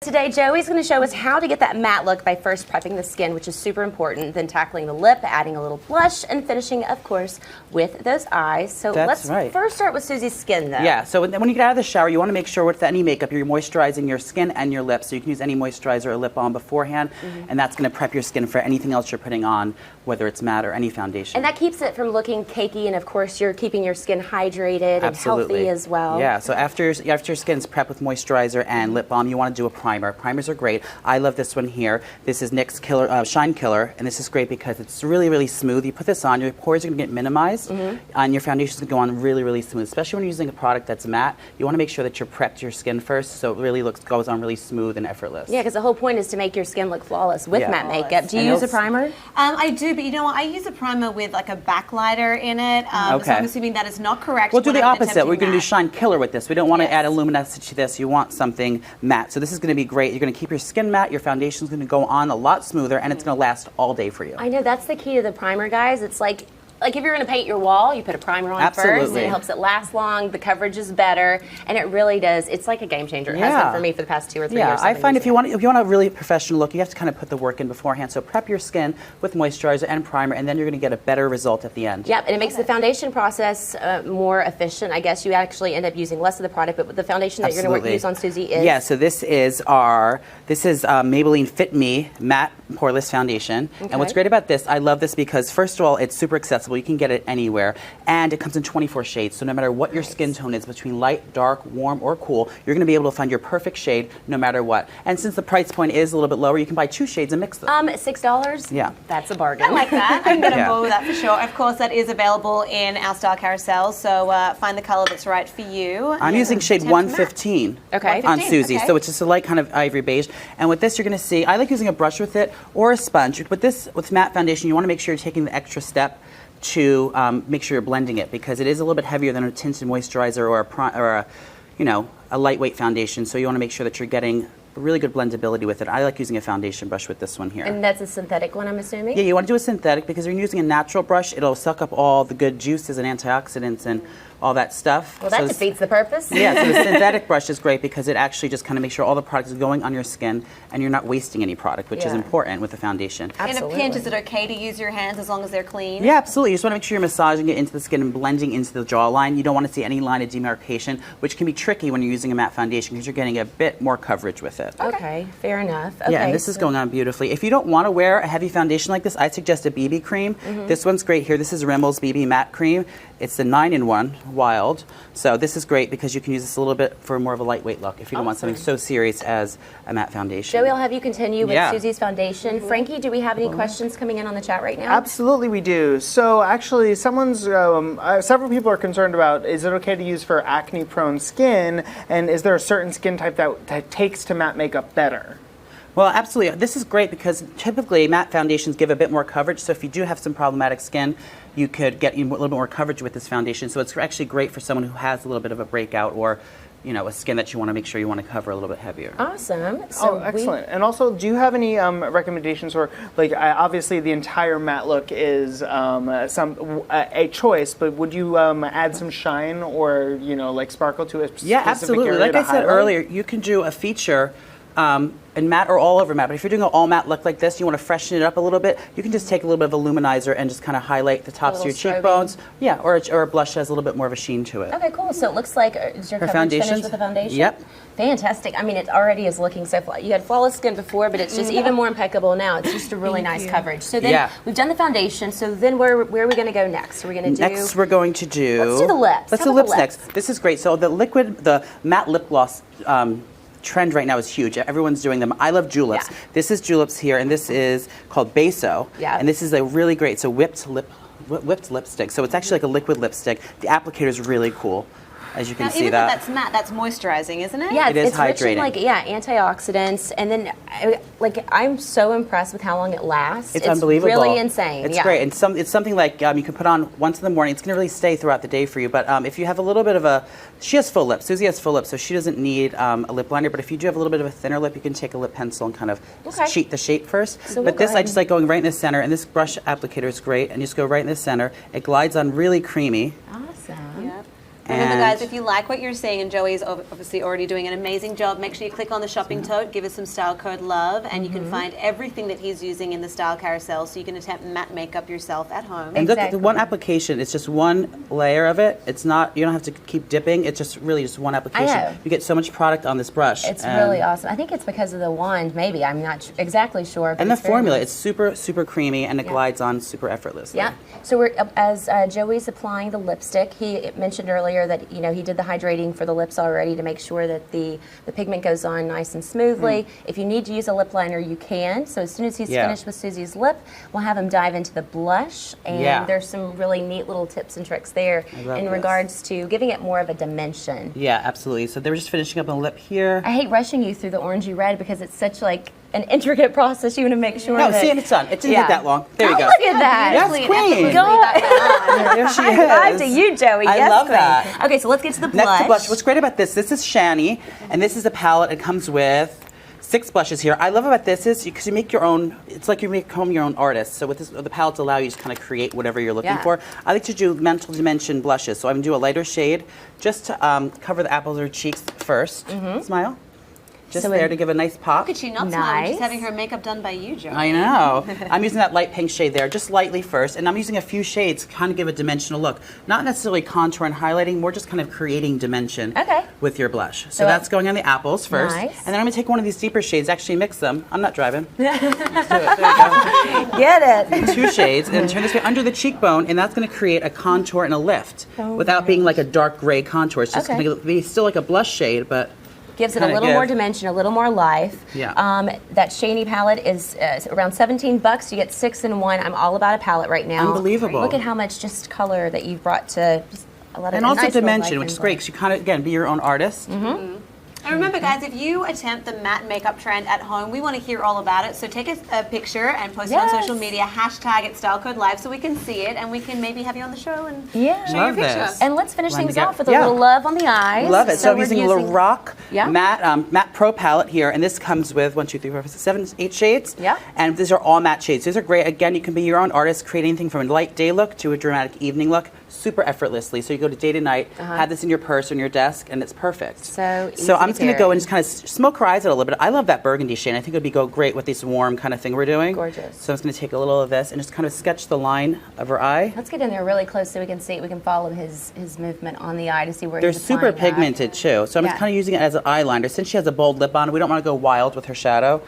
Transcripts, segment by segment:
Today, Joey's going to show us how to get that matte look by first prepping the skin, which is super important, then tackling the lip, adding a little blush, and finishing, of course, with those eyes. So let's first start with Susie's skin, though. Yeah, so when you get out of the shower, you want to make sure with any makeup, you're moisturizing your skin and your lips. So you can use any moisturizer or lip balm beforehand, and that's going to prep your skin for anything else you're putting on, whether it's matte or any foundation. And that keeps it from looking cakey, and of course, you're keeping your skin hydrated and healthy as well. Yeah, so after your skin's prepped with moisturizer and lip balm, you want to do a primer. Primers are great. I love this one here. This is NYX Shine Killer, and this is great because it's really, really smooth. You put this on, your pores are going to get minimized, and your foundation's going to go on really, really smooth. Especially when you're using a product that's matte, you want to make sure that you're prepped your skin first, so it really goes on really smooth and effortless. Yeah, because the whole point is to make your skin look flawless with matte makeup. Do you use a primer? I do, but you know what? I use a primer with like a backlighter in it, so I'm assuming that is not correct. We'll do the opposite. We're going to do Shine Killer with this. We don't want to add a luminescence to this. You want something matte. So this is going to be great. You're going to keep your skin matte, your foundation's going to go on a lot smoother, and it's going to last all day for you. I know, that's the key to the primer, guys. It's like if you're going to paint your wall, you put a primer on first, and it helps it last long, the coverage is better, and it really does. It's like a game changer. It has been for me for the past 2 or 3 years. Yeah, I find if you want a really professional look, you have to kind of put the work in beforehand. So prep your skin with moisturizer and primer, and then you're going to get a better result at the end. Yep, and it makes the foundation process more efficient. I guess you actually end up using less of the product, but the foundation that you're going to use on Susie is? Yeah, so this is Maybelline Fit Me Matte Poreless Foundation. And what's great about this, I love this because first of all, it's super accessible. You can get it anywhere, and it comes in 24 shades. So no matter what your skin tone is, between light, dark, warm, or cool, you're going to be able to find your perfect shade no matter what. And since the price point is a little bit lower, you can buy 2 shades and mix them. $6? Yeah. That's a bargain. I like that. I can get on board with that for sure. Of course, that is available in our Style Carousel, so find the color that's right for you. I'm using shade 115 on Susie, so it's just a light kind of ivory beige. And with this, you're going to see, I like using a brush with it or a sponge. With this, with matte foundation, you want to make sure you're taking the extra step to make sure you're blending it, because it is a little bit heavier than a tinted moisturizer or a lightweight foundation. So you want to make sure that you're getting really good blendability with it. I like using a foundation brush with this one here. And that's a synthetic one, I'm assuming? Yeah, you want to do a synthetic because when you're using a natural brush, it'll suck up all the good juices and antioxidants and all that stuff. Well, that defeats the purpose. Yeah, so the synthetic brush is great because it actually just kind of makes sure all the product is going on your skin and you're not wasting any product, which is important with the foundation. Absolutely. In a pinch, is it okay to use your hands as long as they're clean? Yeah, absolutely. You just want to make sure you're massaging it into the skin and blending into the jawline. You don't want to see any line of demarcation, which can be tricky when you're using a matte foundation because you're getting a bit more coverage with it. Okay, fair enough. Okay, yeah, and this is going on beautifully. If you don't want to wear a heavy foundation like this, I suggest a BB cream. This one's great here. This is Rimmel's BB Matte Cream. It's the 9-in-1 Wild. So this is great because you can use this a little bit for more of a lightweight look if you don't want something so serious as a matte foundation. Joey, I'll have you continue with Susie's foundation. Frankie, do we have any questions coming in on the chat right now? Absolutely we do. So actually several people are concerned about, is it okay to use for acne prone skin, and is there a certain skin type that takes to matte makeup better? Well, absolutely. This is great because typically matte foundations give a bit more coverage. So if you do have some problematic skin, you could get a little bit more coverage with this foundation. So it's actually great for someone who has a little bit of a breakout or a skin that you want to make sure you want to cover a little bit heavier. Awesome. So excellent. And also, do you have any recommendations for, obviously the entire matte look is a choice, but would you add some shine or, like sparkle to a specific area? Yeah, absolutely. Like I said earlier, you can do a feature in matte or all over matte. But if you're doing an all matte look like this, you want to freshen it up a little bit, you can just take a little bit of a luminizer and just kind of highlight the tops of your cheekbones. Yeah, or a blush that has a little bit more of a sheen to it. Okay, cool. So it looks like, is your coverage finished with the foundation? Yep. Fantastic. I mean, it already is looking so flawless. You had flawless skin before, but it's just even more impeccable now. It's just a really nice coverage. So then we've done the foundation, so then where are we going to go next? Are we going to do... Next we're going to do... Let's do the lips. Let's do lips next. This is great. So the matte lip gloss trend right now is huge. Everyone's doing them. I love Juleps. Yeah. This is Juleps here, and this is called Beso. Yeah. And this is a really great, whipped lipstick. So it's actually like a liquid lipstick. The applicator is really cool. As you can see even though that's matte, that's moisturizing, isn't it? Yeah, it's hydrating. Rich in antioxidants, and then I'm so impressed with how long it lasts. It's unbelievable. Really insane. It's great, and it's something like you can put on once in the morning. It's going to really stay throughout the day for you. But if you have a little bit of she has full lips. Susie has full lips, so she doesn't need a lip liner. But if you do have a little bit of a thinner lip, you can take a lip pencil and kind of cheat the shape first. So but this, I just like going right in the center, and this brush applicator is great, and you just go right in the center. It glides on really creamy. Awesome. Yep. Remember, guys, if you like what you're seeing, and Joey's obviously already doing an amazing job, make sure you click on the shopping tote, give us some style code LOVE, and you can find everything that he's using in the style carousel, so you can attempt matte makeup yourself at home. And look at the one application. It's just one layer of it. It's not, you don't have to keep dipping. It's just really just one application. You get so much product on this brush. It's really awesome. I think it's because of the wand, maybe. I'm not exactly sure. But and the formula, it's super, super creamy, and it glides on super effortlessly. Yeah. So we're, as Joey's applying the lipstick, he mentioned earlier that, you know, he did the hydrating for the lips already to make sure that the pigment goes on nice and smoothly. If you need to use a lip liner, you can. So as soon as he's finished with Susie's lip, we'll have him dive into the blush. And there's some really neat little tips and tricks there in regards to giving it more of a dimension. Yeah, absolutely. So they were just finishing up on the lip here. I hate rushing you through the orangey red because it's such like an intricate process. You want to make sure that... No, see, and it's done. It didn't take that long. There you go. Look at that. Yes, queen. There she is. High five to you, Joey. I love that. Okay, so let's get to the blush. Next to blush. What's great about this is Shani, and this is a palette. It comes with 6 blushes here. I love about this is because you make your own, it's like you make home your own artist. So with this, the palettes allow you to kind of create whatever you're looking for. I like to do mental dimension blushes. So I'm going to do a lighter shade just to cover the apples of her cheeks first. Smile. Just so there to give a nice pop. How could she not smile when she's having her makeup done by you, Joey? I know. I'm using that light pink shade there, just lightly first, and I'm using a few shades to kind of give a dimensional look. Not necessarily contour and highlighting, more just kind of creating dimension with your blush. So that's going on the apples first. And then I'm going to take one of these deeper shades, actually mix them. I'm not driving. Let's do it. There you go. Get it. 2 shades, and turn this way under the cheekbone, and that's going to create a contour and a lift without being like a dark gray contour. It's just going to be still like a blush shade, but gives it a little more dimension, a little more life. That Shani palette is around $17. You get 6 in 1. I'm all about a palette right now. Unbelievable. Look at how much just color that you've brought to just a lot of and also dimension, which is great because you kind of, again, be your own artist. And remember, guys, if you attempt the matte makeup trend at home, we want to hear all about it. So take a picture and post it on social media, hashtag it StyleCodeLive, so we can see it and we can maybe have you on the show and show your picture. And let's finish things off with a little love on the eyes. Love it. So I'm using a little Rock Matte Pro palette here, and this comes with 1, 2, 3, 4, 5, 6, 7, 8 shades. And these are all matte shades. These are great. Again, you can be your own artist, create anything from a light day look to a dramatic evening look, super effortlessly. So you go to day to night, have this in your purse or in your desk, and it's perfect. So I'm just going to go and just kind of smoke her eyes out a little bit. I love that burgundy shade. I think it would go great with this warm kind of thing we're doing. Gorgeous. So I'm just going to take a little of this and just kind of sketch the line of her eye. Let's get in there really close so we can see. We can follow his movement on the eye to see where they're he's super pigmented too. So I'm just kind of using it as an eyeliner. Since she has a bold lip on, we don't want to go wild with her shadow.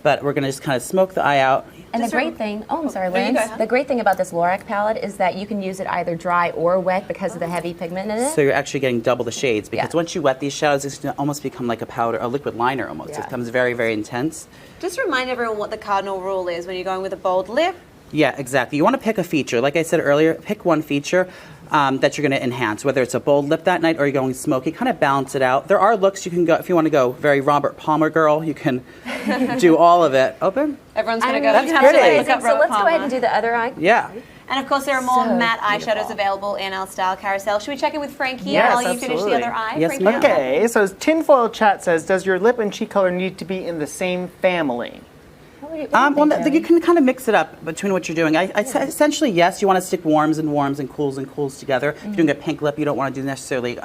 But we're going to just kind of smoke the eye out. And the great thing, I'm sorry, Lynn. The great thing about this Lorac palette is that you can use it either dry or wet because of the heavy pigment in it. So you're actually getting double the shades because once you wet these shadows, it's going to almost become like a powder, a liquid liner almost. It becomes very, very intense. Just remind everyone what the cardinal rule is when you're going with a bold lip. Yeah, exactly. You want to pick a feature. Like I said earlier, pick one feature that you're going to enhance, whether it's a bold lip that night or you're going smoky. Kind of balance it out. There are looks you can go, if you want to go very Robert Palmer girl, you can do all of it. Open? Everyone's going to go. That's pretty. So let's go ahead and do the other eye. Yeah. And of course, there are more matte eyeshadows available in our style carousel. Should we check in with Frankie while you finish the other eye? Yes, ma'am. Okay, so Tinfoil Chat says, does your lip and cheek color need to be in the same family? Well, you can kind of mix it up between what you're doing. Essentially, yes, you want to stick warms and cools together. If you're doing a pink lip, you don't want to do necessarily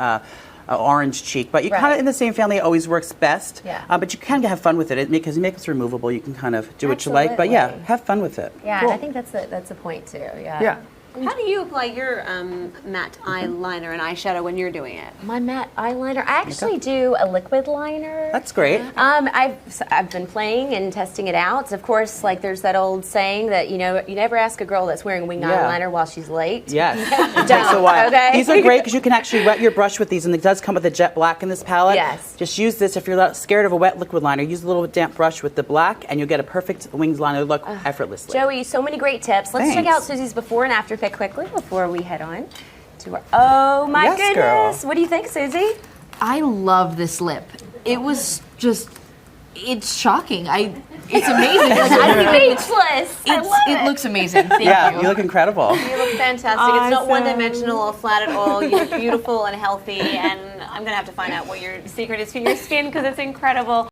orange cheek, but you kind of in the same family. It always works best. But you can have fun with it because makeup's removable. You can kind of do what you like, but yeah, have fun with it. Yeah, and I think that's the point too. Yeah. How do you apply your matte eyeliner and eyeshadow when you're doing it? My matte eyeliner, I actually do a liquid liner. That's great. I've been playing and testing it out. So of course, like there's that old saying that you never ask a girl that's wearing winged eyeliner while she's late. Yes, it takes a while. Okay. These are great because you can actually wet your brush with these, and it does come with a jet black in this palette. Yes. Just use this if you're not scared of a wet liquid liner. Use a little damp brush with the black, and you'll get a perfect winged liner look effortlessly. Joey, so many great tips. Let's check out Susie's before and after pic quickly before we head on to our. Oh my goodness! Girl. What do you think, Susie? I love this lip. It was just, it's shocking. It's amazing. I'm speechless. It looks amazing. Thank you. You look incredible. You look fantastic. Awesome. It's not one-dimensional or flat at all. You look beautiful and healthy, and I'm going to have to find out what your secret is for your skin because it's incredible.